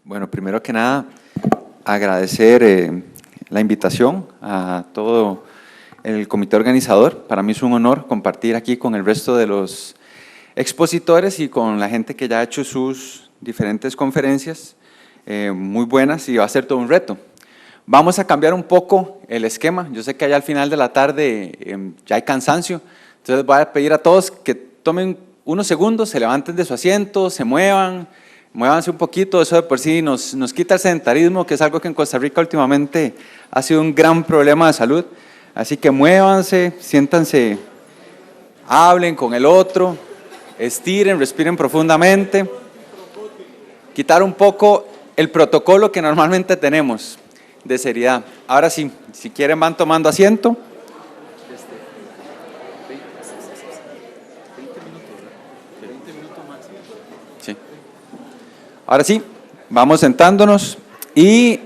Bueno, primero que nada, agradecer la invitación a todo el comité organizador. Para mí es un honor compartir aquí con el resto de los expositores y con la gente que ya ha hecho sus diferentes conferencias muy buenas, y va a ser todo un reto. Vamos a cambiar un poco el esquema. Yo sé que allá al final de la tarde ya hay cansancio, entonces voy a pedir a todos que tomen unos segundos, se levanten de su asiento, se muévanse un poquito. Eso de por sí nos quita el sedentarismo, que es algo que en Costa Rica últimamente ha sido un gran problema de salud. Así que muévanse, siéntanse, hablen con el otro, estiren, respiren profundamente. Quitar un poco el protocolo que normalmente tenemos de seriedad. Ahora sí, si quieren van tomando asiento. Sí. Ahora sí, vamos sentándonos y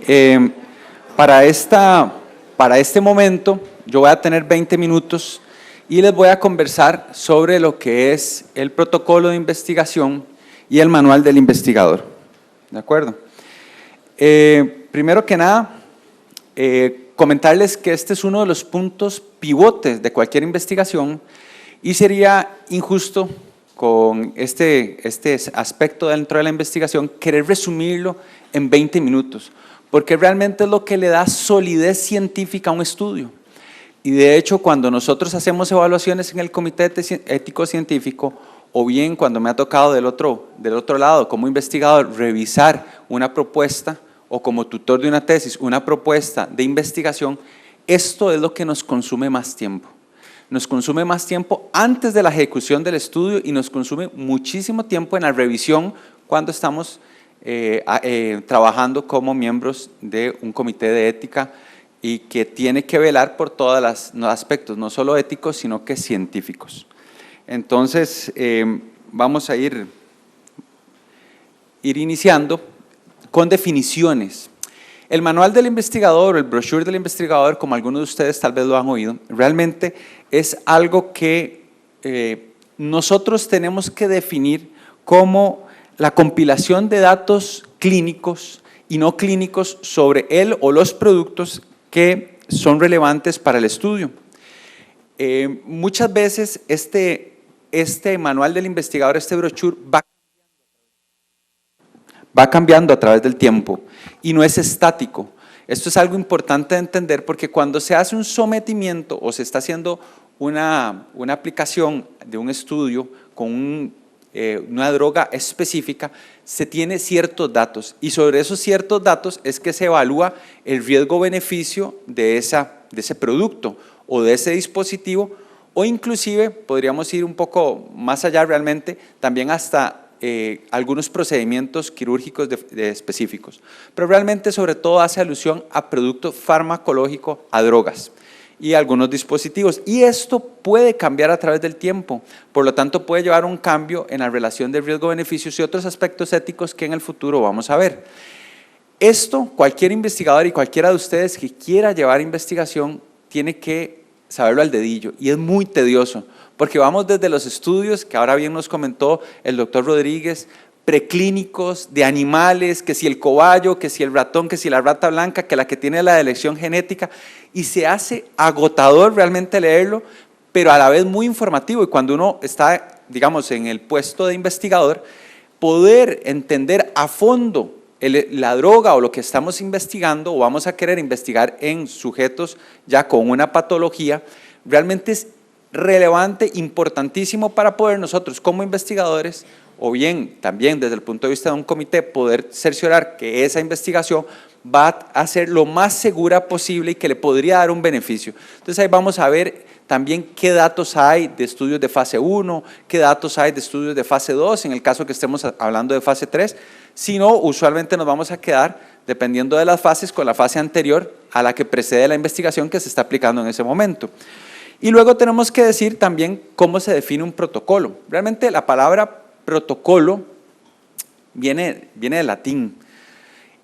para este momento yo voy a tener 20 minutos y les voy a conversar sobre lo que es el protocolo de investigación y el manual del investigador. ¿De acuerdo? Primero que nada, comentarles que este es uno de los puntos pivotes de cualquier investigación y sería injusto con este aspecto dentro de la investigación querer resumirlo en 20 minutos, porque realmente es lo que le da solidez científica a un estudio. Y de hecho, cuando nosotros hacemos evaluaciones en el Comité Ético Científico, o bien cuando me ha tocado del otro lado como investigador revisar una propuesta, o como tutor de una tesis, una propuesta de investigación, esto es lo que nos consume más tiempo. Nos consume más tiempo antes de la ejecución del estudio y nos consume muchísimo tiempo en la revisión cuando estamos trabajando como miembros de un comité de ética y que tiene que velar por todos los aspectos, no solo éticos, sino que científicos. Entonces, vamos a ir iniciando con definiciones. El manual del investigador, el brochure del investigador, como algunos de ustedes tal vez lo han oído, realmente es algo que nosotros tenemos que definir como la compilación de datos clínicos y no clínicos sobre él o los productos que son relevantes para el estudio. Muchas veces este manual del investigador, este brochure, va cambiando a través del tiempo y no es estático. Esto es algo importante de entender porque cuando se hace un sometimiento o se está haciendo una aplicación de un estudio con una droga específica, se tiene ciertos datos y sobre esos ciertos datos es que se evalúa el riesgo-beneficio de ese producto o de ese dispositivo, o inclusive podríamos ir un poco más allá realmente, también hasta algunos procedimientos quirúrgicos específicos, pero realmente sobre todo hace alusión a productos farmacológicos, a drogas y algunos dispositivos, y esto puede cambiar a través del tiempo, por lo tanto puede llevar a un cambio en la relación de riesgo-beneficios y otros aspectos éticos que en el futuro vamos a ver. Esto cualquier investigador y cualquiera de ustedes que quiera llevar investigación tiene que saberlo al dedillo y es muy tedioso, porque vamos desde los estudios, que ahora bien nos comentó el doctor Rodríguez, preclínicos de animales, que si el cobayo, que si el ratón, que si la rata blanca, que la que tiene la elección genética, y se hace agotador realmente leerlo, pero a la vez muy informativo, y cuando uno está, digamos, en el puesto de investigador, poder entender a fondo la droga o lo que estamos investigando o vamos a querer investigar en sujetos ya con una patología, realmente es relevante, importantísimo para poder nosotros como investigadores o bien también desde el punto de vista de un comité poder cerciorar que esa investigación va a ser lo más segura posible y que le podría dar un beneficio. Entonces ahí vamos a ver también qué datos hay de estudios de fase 1, qué datos hay de estudios de fase 2, en el caso que estemos hablando de fase 3, si no, usualmente nos vamos a quedar, dependiendo de las fases, con la fase anterior a la que precede la investigación que se está aplicando en ese momento. Y luego tenemos que decir también cómo se define un protocolo. Realmente la palabra protocolo viene del latín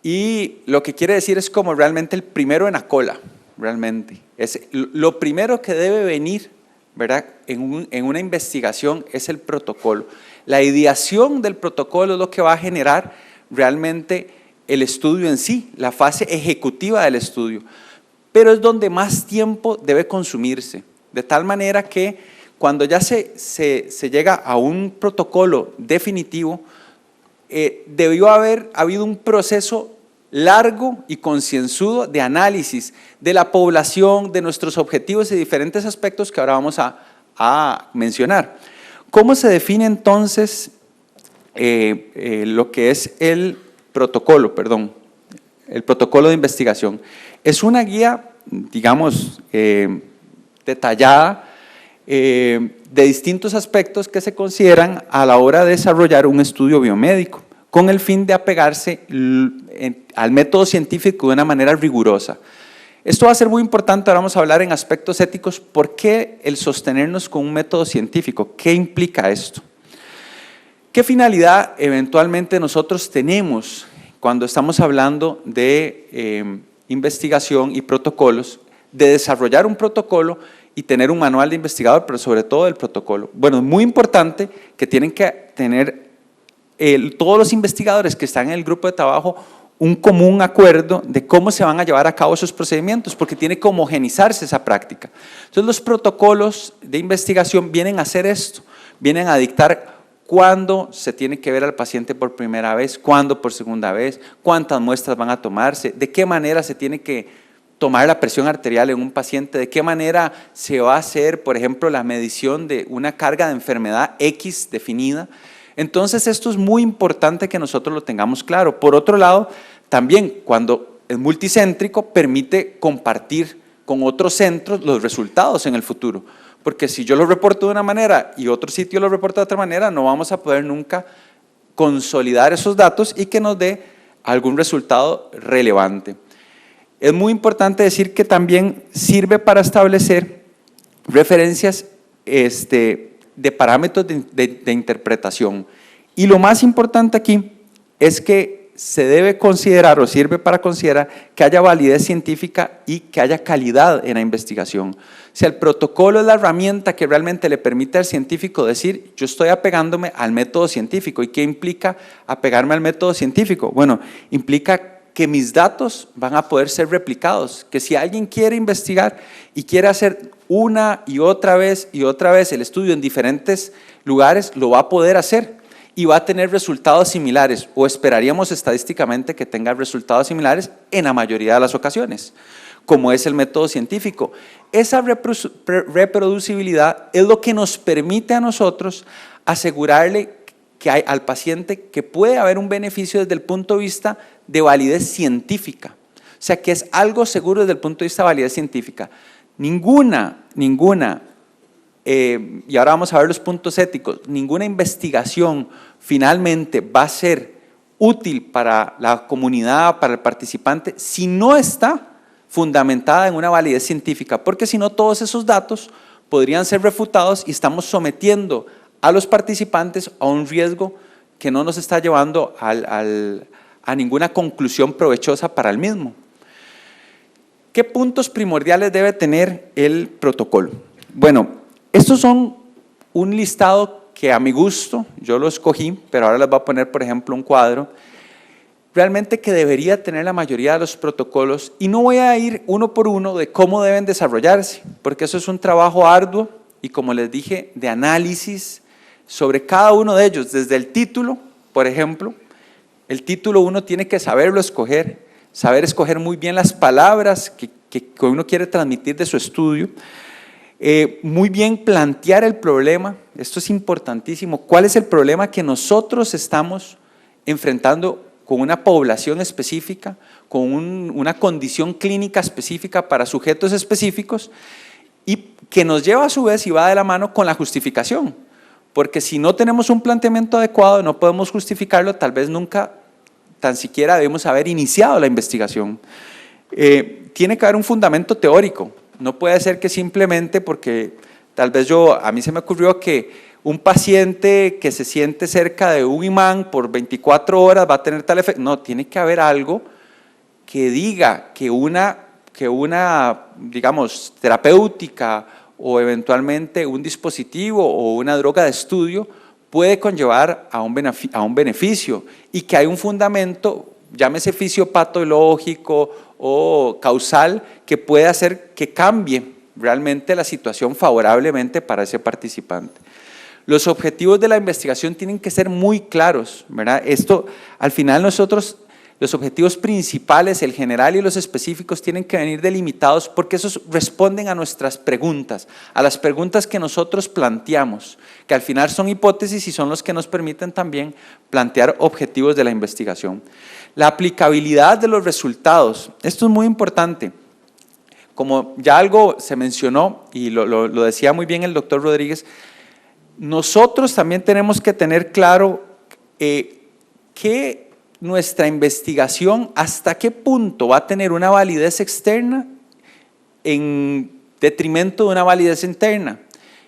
y lo que quiere decir es como realmente el primero en la cola, realmente. Es lo primero que debe venir, ¿verdad? En una investigación es el protocolo. La ideación del protocolo es lo que va a generar realmente el estudio en sí, la fase ejecutiva del estudio, pero es donde más tiempo debe consumirse, de tal manera que cuando ya se llega a un protocolo definitivo, debió haber habido un proceso largo y concienzudo de análisis de la población, de nuestros objetivos y diferentes aspectos que ahora vamos a mencionar. ¿Cómo se define entonces lo que es el protocolo, el protocolo de investigación? Es una guía, digamos, detallada de distintos aspectos que se consideran a la hora de desarrollar un estudio biomédico, con el fin de apegarse al método científico de una manera rigurosa. Esto va a ser muy importante, ahora vamos a hablar en aspectos éticos, ¿por qué el sostenernos con un método científico? ¿Qué implica esto? ¿Qué finalidad eventualmente nosotros tenemos cuando estamos hablando de investigación y protocolos, de desarrollar un protocolo y tener un manual de investigador, pero sobre todo el protocolo? Bueno, es muy importante que tienen que tener todos los investigadores que están en el grupo de trabajo un común acuerdo de cómo se van a llevar a cabo esos procedimientos, porque tiene que homogenizarse esa práctica. Entonces los protocolos de investigación vienen a hacer esto, vienen a dictar cuándo se tiene que ver al paciente por primera vez, cuándo por segunda vez, cuántas muestras van a tomarse, de qué manera se tiene que tomar la presión arterial en un paciente, de qué manera se va a hacer, por ejemplo, la medición de una carga de enfermedad X definida. Entonces esto es muy importante que nosotros lo tengamos claro. Por otro lado, también cuando es multicéntrico permite compartir con otros centros los resultados en el futuro, porque si yo lo reporto de una manera y otro sitio lo reporta de otra manera, no vamos a poder nunca consolidar esos datos y que nos dé algún resultado relevante. Es muy importante decir que también sirve para establecer referencias de parámetros de interpretación. Y lo más importante aquí es que se debe considerar o sirve para considerar que haya validez científica y que haya calidad en la investigación. O sea, el protocolo es la herramienta que realmente le permite al científico decir, yo estoy apegándome al método científico. ¿Y qué implica apegarme al método científico? Bueno, implica que mis datos van a poder ser replicados, que si alguien quiere investigar y quiere hacer una y otra vez el estudio en diferentes lugares, lo va a poder hacer y va a tener resultados similares, o esperaríamos estadísticamente que tenga resultados similares en la mayoría de las ocasiones, como es el método científico. Esa reproducibilidad es lo que nos permite a nosotros asegurarle al paciente que puede haber un beneficio desde el punto de vista de validez científica, o sea que es algo seguro desde el punto de vista de validez científica. Ninguna, y ahora vamos a ver los puntos éticos, ninguna investigación finalmente va a ser útil para la comunidad, para el participante, si no está fundamentada en una validez científica, porque si no todos esos datos podrían ser refutados y estamos sometiendo a los participantes a un riesgo que no nos está llevando a ninguna conclusión provechosa para el mismo. ¿Qué puntos primordiales debe tener el protocolo? Bueno, estos son un listado que a mi gusto, yo lo escogí, pero ahora les voy a poner, por ejemplo, un cuadro, realmente que debería tener la mayoría de los protocolos, y no voy a ir uno por uno de cómo deben desarrollarse, porque eso es un trabajo arduo y, como les dije, de análisis sobre cada uno de ellos, desde el título, por ejemplo. El título uno tiene que saberlo escoger, saber escoger muy bien las palabras que uno quiere transmitir de su estudio, muy bien plantear el problema, esto es importantísimo, cuál es el problema que nosotros estamos enfrentando con una población específica, con una condición clínica específica para sujetos específicos, y que nos lleva a su vez y va de la mano con la justificación, porque si no tenemos un planteamiento adecuado, no podemos justificarlo, tal vez nunca tan siquiera debemos haber iniciado la investigación. Tiene que haber un fundamento teórico, no puede ser que simplemente porque tal vez a mí se me ocurrió que un paciente que se siente cerca de un imán por 24 horas va a tener tal efecto. No, tiene que haber algo que diga que una digamos, terapéutica o eventualmente un dispositivo o una droga de estudio puede conllevar a un beneficio y que hay un fundamento llámese fisiopatológico o causal, que puede hacer que cambie realmente la situación favorablemente para ese participante. Los objetivos de la investigación tienen que ser muy claros, ¿verdad? Esto, al final nosotros, los objetivos principales, el general y los específicos, tienen que venir delimitados porque esos responden a nuestras preguntas, a las preguntas que nosotros planteamos, que al final son hipótesis y son los que nos permiten también plantear objetivos de la investigación. La aplicabilidad de los resultados, esto es muy importante. Como ya algo se mencionó y lo decía muy bien el doctor Rodríguez, nosotros también tenemos que tener claro que nuestra investigación hasta qué punto va a tener una validez externa en detrimento de una validez interna.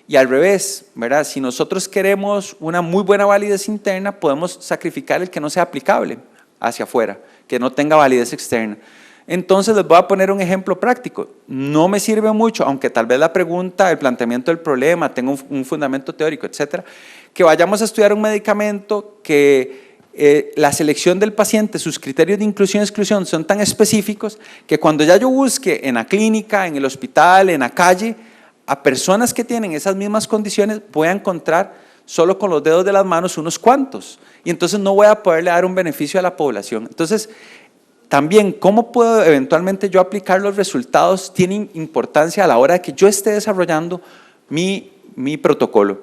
Y al revés, ¿verdad? Si nosotros queremos una muy buena validez interna, podemos sacrificar el que no sea aplicable hacia afuera, que no tenga validez externa. Entonces les voy a poner un ejemplo práctico. No me sirve mucho, aunque tal vez la pregunta, el planteamiento del problema tenga un fundamento teórico, etcétera, que vayamos a estudiar un medicamento que la selección del paciente, sus criterios de inclusión y exclusión son tan específicos que cuando ya yo busque en la clínica, en el hospital, en la calle, a personas que tienen esas mismas condiciones, voy a encontrar solo con los dedos de las manos unos cuantos. Y entonces no voy a poderle dar un beneficio a la población. Entonces, también, ¿cómo puedo eventualmente yo aplicar los resultados? Tiene importancia a la hora de que yo esté desarrollando mi protocolo.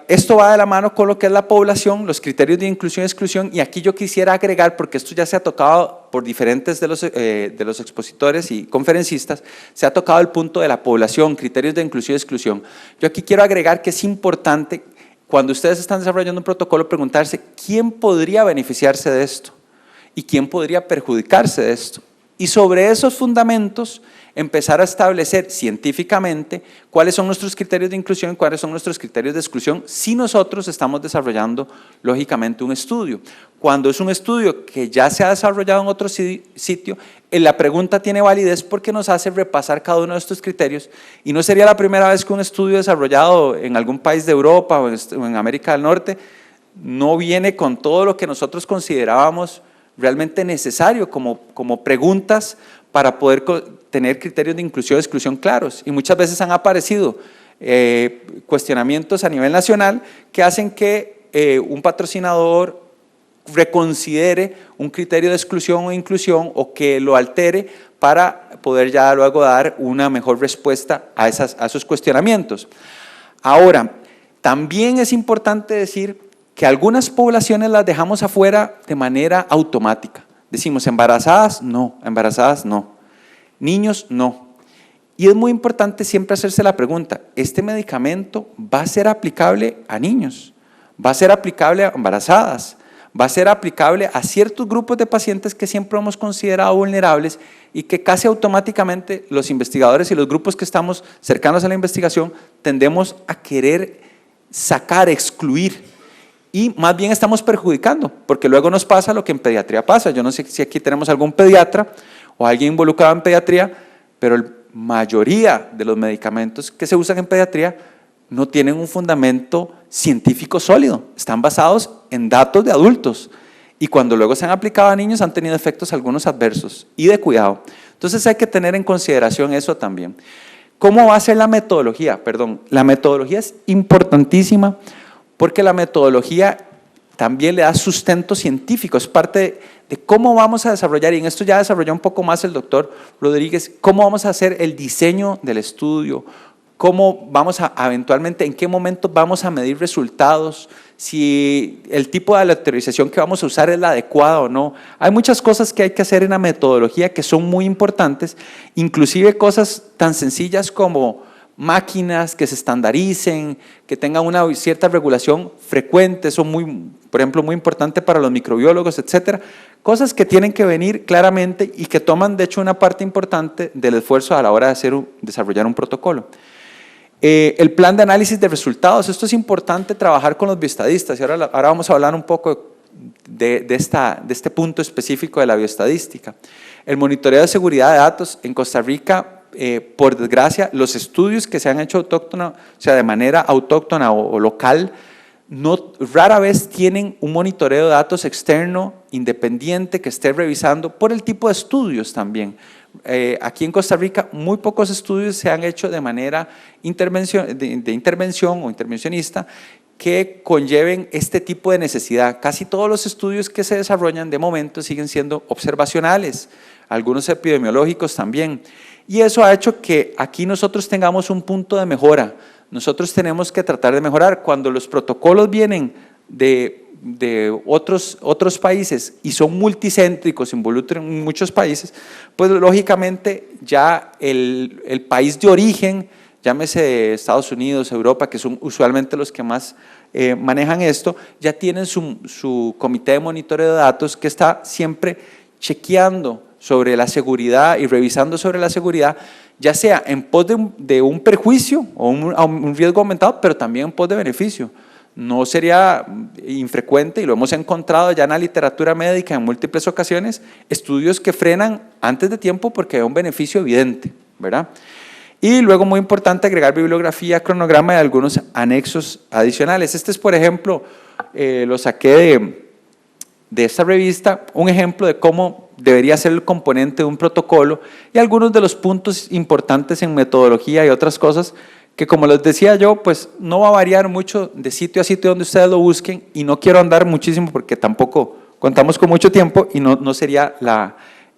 Esto va de la mano con lo que es la población, los criterios de inclusión y exclusión, y aquí yo quisiera agregar, porque esto ya se ha tocado por diferentes de los expositores y conferencistas, se ha tocado el punto de la población, criterios de inclusión y exclusión. Yo aquí quiero agregar que es importante, cuando ustedes están desarrollando un protocolo, preguntarse quién podría beneficiarse de esto y quién podría perjudicarse de esto. Y sobre esos fundamentos empezar a establecer científicamente cuáles son nuestros criterios de inclusión y cuáles son nuestros criterios de exclusión si nosotros estamos desarrollando lógicamente un estudio. Cuando es un estudio que ya se ha desarrollado en otro sitio, la pregunta tiene validez porque nos hace repasar cada uno de estos criterios y no sería la primera vez que un estudio desarrollado en algún país de Europa o en América del Norte no viene con todo lo que nosotros considerábamos realmente necesario como preguntas para poder tener criterios de inclusión y exclusión claros. Y muchas veces han aparecido cuestionamientos a nivel nacional que hacen que un patrocinador reconsidere un criterio de exclusión o inclusión o que lo altere para poder ya luego dar una mejor respuesta a esos cuestionamientos. Ahora, también es importante decir que algunas poblaciones las dejamos afuera de manera automática. Decimos, embarazadas, no, niños, no. Y es muy importante siempre hacerse la pregunta, ¿este medicamento va a ser aplicable a niños? ¿Va a ser aplicable a embarazadas? ¿Va a ser aplicable a ciertos grupos de pacientes que siempre hemos considerado vulnerables y que casi automáticamente los investigadores y los grupos que estamos cercanos a la investigación tendemos a querer sacar, excluir? Y más bien estamos perjudicando, porque luego nos pasa lo que en pediatría pasa. Yo no sé si aquí tenemos algún pediatra o alguien involucrado en pediatría, pero la mayoría de los medicamentos que se usan en pediatría no tienen un fundamento científico sólido, están basados en datos de adultos y cuando luego se han aplicado a niños han tenido efectos algunos adversos y de cuidado. Entonces hay que tener en consideración eso también. ¿Cómo va a ser la metodología? Perdón, la metodología es importantísima porque la metodología también le da sustento científico, es parte de cómo vamos a desarrollar, y en esto ya desarrolló un poco más el doctor Rodríguez, cómo vamos a hacer el diseño del estudio, cómo vamos a eventualmente, en qué momento vamos a medir resultados, si el tipo de aleatorización que vamos a usar es la adecuada o no. Hay muchas cosas que hay que hacer en la metodología que son muy importantes, inclusive cosas tan sencillas como máquinas que se estandaricen, que tengan una cierta regulación frecuente, son por ejemplo, muy importante para los microbiólogos, etcétera. Cosas que tienen que venir claramente y que toman, de hecho, una parte importante del esfuerzo a la hora de desarrollar un protocolo. El plan de análisis de resultados, esto es importante trabajar con los bioestadistas y ahora vamos a hablar un poco de este punto específico de la bioestadística. El monitoreo de seguridad de datos en Costa Rica. Por desgracia, los estudios que se han hecho autóctona, o sea, de manera autóctona o local, rara vez tienen un monitoreo de datos externo, independiente, que esté revisando por el tipo de estudios también. Aquí en Costa Rica muy pocos estudios se han hecho de manera de intervención o intervencionista que conlleven este tipo de necesidad. Casi todos los estudios que se desarrollan de momento siguen siendo observacionales, algunos epidemiológicos también. Y eso ha hecho que aquí nosotros tengamos un punto de mejora. Nosotros tenemos que tratar de mejorar. Cuando los protocolos vienen de otros países y son multicéntricos, involucran muchos países, pues lógicamente ya el país de origen, llámese Estados Unidos, Europa, que son usualmente los que más manejan esto, ya tienen su comité de monitoreo de datos que está siempre chequeando sobre la seguridad y revisando sobre la seguridad, ya sea en pos de un perjuicio o un riesgo aumentado, pero también en pos de beneficio. No sería infrecuente, y lo hemos encontrado ya en la literatura médica en múltiples ocasiones, estudios que frenan antes de tiempo porque hay un beneficio evidente, ¿verdad? Y luego, muy importante, agregar bibliografía, cronograma y algunos anexos adicionales. Este es, por ejemplo, lo saqué de esta revista, un ejemplo de cómo debería ser el componente de un protocolo y algunos de los puntos importantes en metodología y otras cosas que, como les decía yo, pues no va a variar mucho de sitio a sitio donde ustedes lo busquen, y no quiero andar muchísimo porque tampoco contamos con mucho tiempo y no sería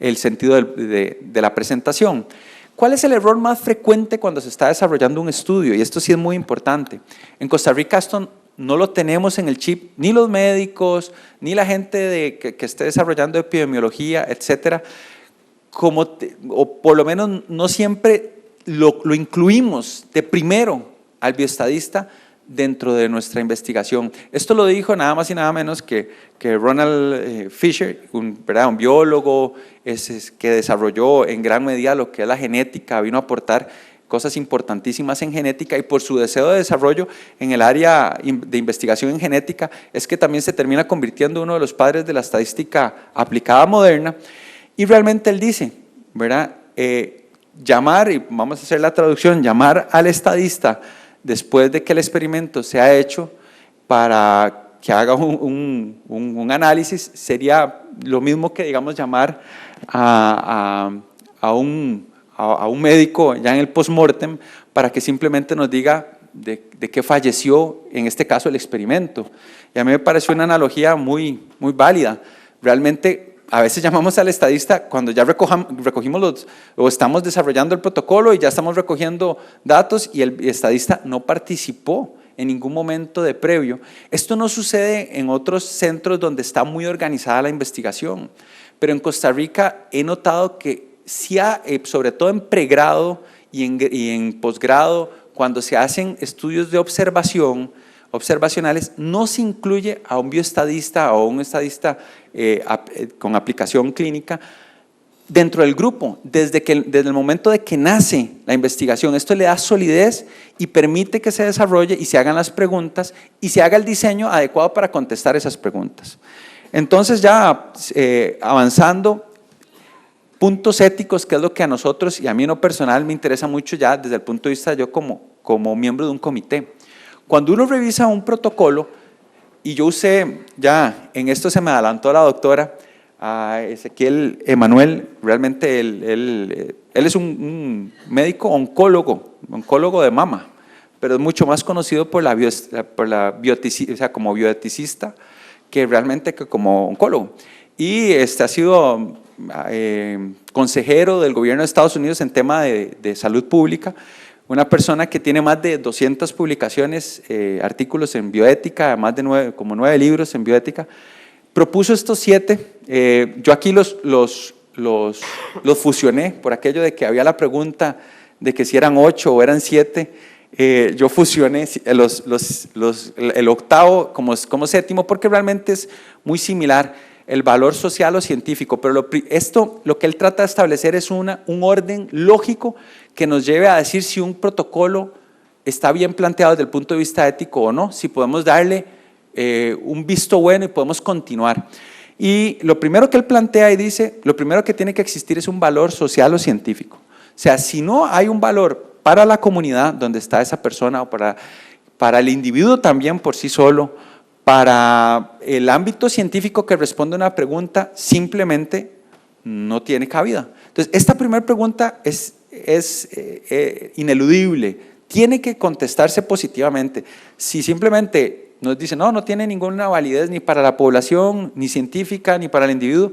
el sentido de la presentación. ¿Cuál es el error más frecuente cuando se está desarrollando un estudio? Y esto sí es muy importante. En Costa Rica esto no lo tenemos en el chip, ni los médicos, ni la gente que esté desarrollando epidemiología, etcétera, o por lo menos no siempre lo incluimos de primero al bioestadista dentro de nuestra investigación. Esto lo dijo nada más y nada menos que Ronald Fisher, un biólogo que desarrolló en gran medida lo que es la genética, vino a aportar cosas importantísimas en genética, y por su deseo de desarrollo en el área de investigación en genética es que también se termina convirtiendo en uno de los padres de la estadística aplicada moderna. Y realmente él dice, ¿verdad? Llamar, y vamos a hacer la traducción, llamar al estadista después de que el experimento se ha hecho para que haga un análisis, sería lo mismo que, digamos, llamar a un médico ya en el postmortem para que simplemente nos diga de qué falleció, en este caso, el experimento. Y a mí me pareció una analogía muy válida. Realmente, a veces llamamos al estadista cuando ya recogimos o estamos desarrollando el protocolo y ya estamos recogiendo datos y el estadista no participó en ningún momento de previo. Esto no sucede en otros centros donde está muy organizada la investigación, pero en Costa Rica he notado que sí, sobre todo en pregrado y en posgrado, cuando se hacen estudios de observacionales, no se incluye a un bioestadista o un estadista con aplicación clínica dentro del grupo, desde el momento de que nace la investigación. Esto le da solidez y permite que se desarrolle y se hagan las preguntas y se haga el diseño adecuado para contestar esas preguntas. Entonces, ya avanzando, puntos éticos, que es lo que a nosotros y a mí en lo personal me interesa mucho ya desde el punto de vista yo como miembro de un comité. Cuando uno revisa un protocolo, y yo usé, ya en esto se me adelantó la doctora, a Ezequiel Emanuel, realmente él es un médico oncólogo de mama, pero es mucho más conocido por como bioeticista que realmente como oncólogo. Y ha sido consejero del gobierno de Estados Unidos en tema de salud pública, una persona que tiene más de 200 publicaciones, artículos en bioética, más de como 9 libros en bioética. Propuso estos 7, yo aquí los fusioné por aquello de que había la pregunta de que si eran 8 o eran 7, yo fusioné el octavo como séptimo, porque realmente es muy similar el valor social o científico, pero lo que él trata de establecer es un orden lógico que nos lleve a decir si un protocolo está bien planteado desde el punto de vista ético o no, si podemos darle un visto bueno y podemos continuar. Y lo primero que él plantea y dice, lo primero que tiene que existir es un valor social o científico. O sea, si no hay un valor para la comunidad donde está esa persona o para el individuo también por sí solo, Para el ámbito científico que responde a una pregunta, simplemente no tiene cabida. Entonces, esta primera pregunta es ineludible, tiene que contestarse positivamente. Si simplemente nos dicen, no tiene ninguna validez ni para la población, ni científica, ni para el individuo,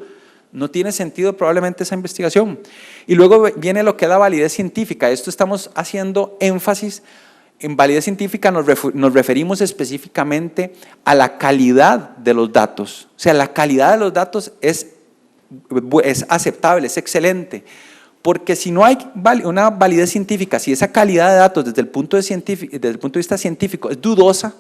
no tiene sentido probablemente esa investigación. Y luego viene lo que es la validez científica. Esto estamos haciendo énfasis. En validez científica nos referimos específicamente a la calidad de los datos. O sea, la calidad de los datos es aceptable, es excelente. Porque si no hay una validez científica, si esa calidad de datos desde el punto de vista científico es dudosa,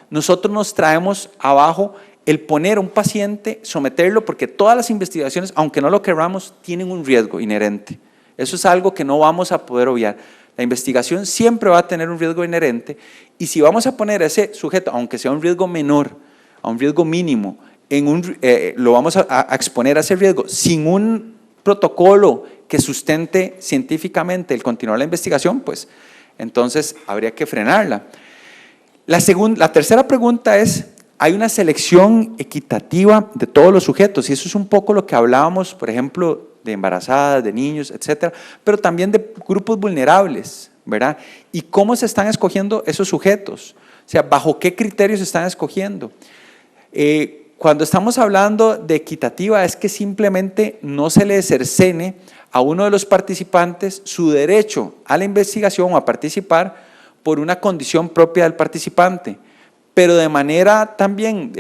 nosotros nos traemos abajo el poner a un paciente, someterlo, porque todas las investigaciones, aunque no lo queramos, tienen un riesgo inherente. Eso es algo que no vamos a poder obviar. La investigación siempre va a tener un riesgo inherente y si vamos a poner a ese sujeto, aunque sea un riesgo menor, a un riesgo mínimo, lo vamos a exponer a ese riesgo sin un protocolo que sustente científicamente el continuar la investigación, pues entonces habría que frenarla. La tercera pregunta es, ¿hay una selección equitativa de todos los sujetos? Y eso es un poco lo que hablábamos, por ejemplo, de embarazadas, de niños, etcétera, pero también de grupos vulnerables, ¿verdad? ¿Y cómo se están escogiendo esos sujetos? O sea, ¿bajo qué criterios se están escogiendo? Cuando estamos hablando de equitativa es que simplemente no se le cercene a uno de los participantes su derecho a la investigación o a participar por una condición propia del participante, pero de manera también,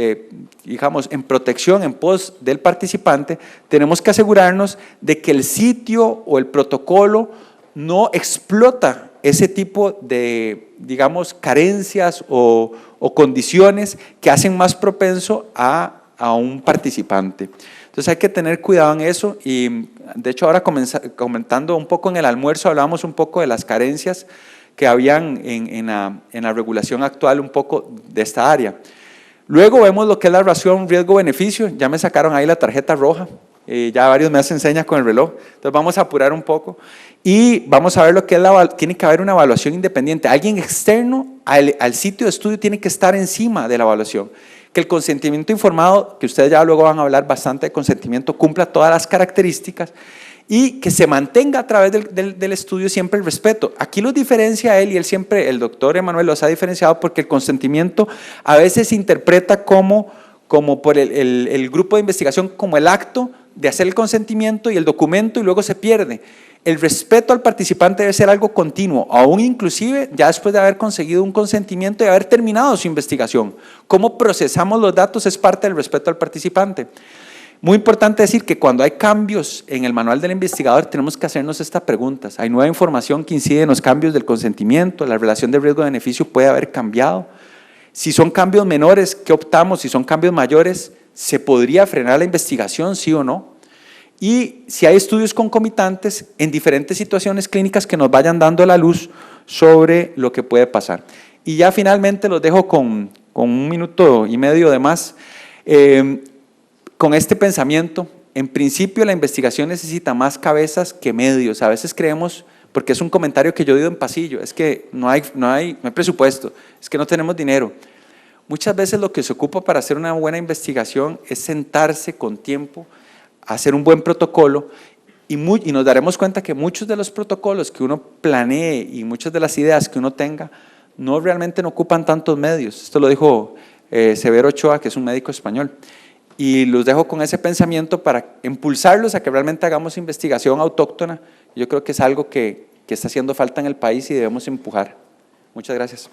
digamos, en protección, en pos del participante, tenemos que asegurarnos de que el sitio o el protocolo no explota ese tipo de, digamos, carencias o condiciones que hacen más propenso a un participante. Entonces hay que tener cuidado en eso y de hecho ahora comentando un poco en el almuerzo hablábamos un poco de las carencias que habían en la regulación actual un poco de esta área. Luego vemos lo que es la relación riesgo-beneficio, ya me sacaron ahí la tarjeta roja, ya varios me hacen señas con el reloj, entonces vamos a apurar un poco y vamos a ver lo que es tiene que haber una evaluación independiente, alguien externo al sitio de estudio tiene que estar encima de la evaluación, que el consentimiento informado, que ustedes ya luego van a hablar bastante de consentimiento, cumpla todas las características y que se mantenga a través del estudio siempre el respeto. Aquí los diferencia él y él siempre, el doctor Emanuel los ha diferenciado porque el consentimiento a veces se interpreta como por el grupo de investigación como el acto de hacer el consentimiento y el documento y luego se pierde. El respeto al participante debe ser algo continuo, aún inclusive ya después de haber conseguido un consentimiento y haber terminado su investigación. Cómo procesamos los datos es parte del respeto al participante. Muy importante decir que cuando hay cambios en el manual del investigador tenemos que hacernos estas preguntas. Hay nueva información que incide en los cambios del consentimiento, la relación de riesgo-beneficio puede haber cambiado. Si son cambios menores, ¿qué optamos? Si son cambios mayores, ¿se podría frenar la investigación, sí o no? Y si hay estudios concomitantes en diferentes situaciones clínicas que nos vayan dando la luz sobre lo que puede pasar. Y ya finalmente los dejo con 1 minuto y medio de más. Con este pensamiento, en principio la investigación necesita más cabezas que medios. A veces creemos, porque es un comentario que yo digo en pasillo, es que no hay presupuesto, es que no tenemos dinero. Muchas veces lo que se ocupa para hacer una buena investigación es sentarse con tiempo, hacer un buen protocolo y nos daremos cuenta que muchos de los protocolos que uno planee y muchas de las ideas que uno tenga realmente no ocupan tantos medios. Esto lo dijo Severo Ochoa, que es un médico español. Y los dejo con ese pensamiento para impulsarlos a que realmente hagamos investigación autóctona. Yo creo que es algo que está haciendo falta en el país y debemos empujar. Muchas gracias.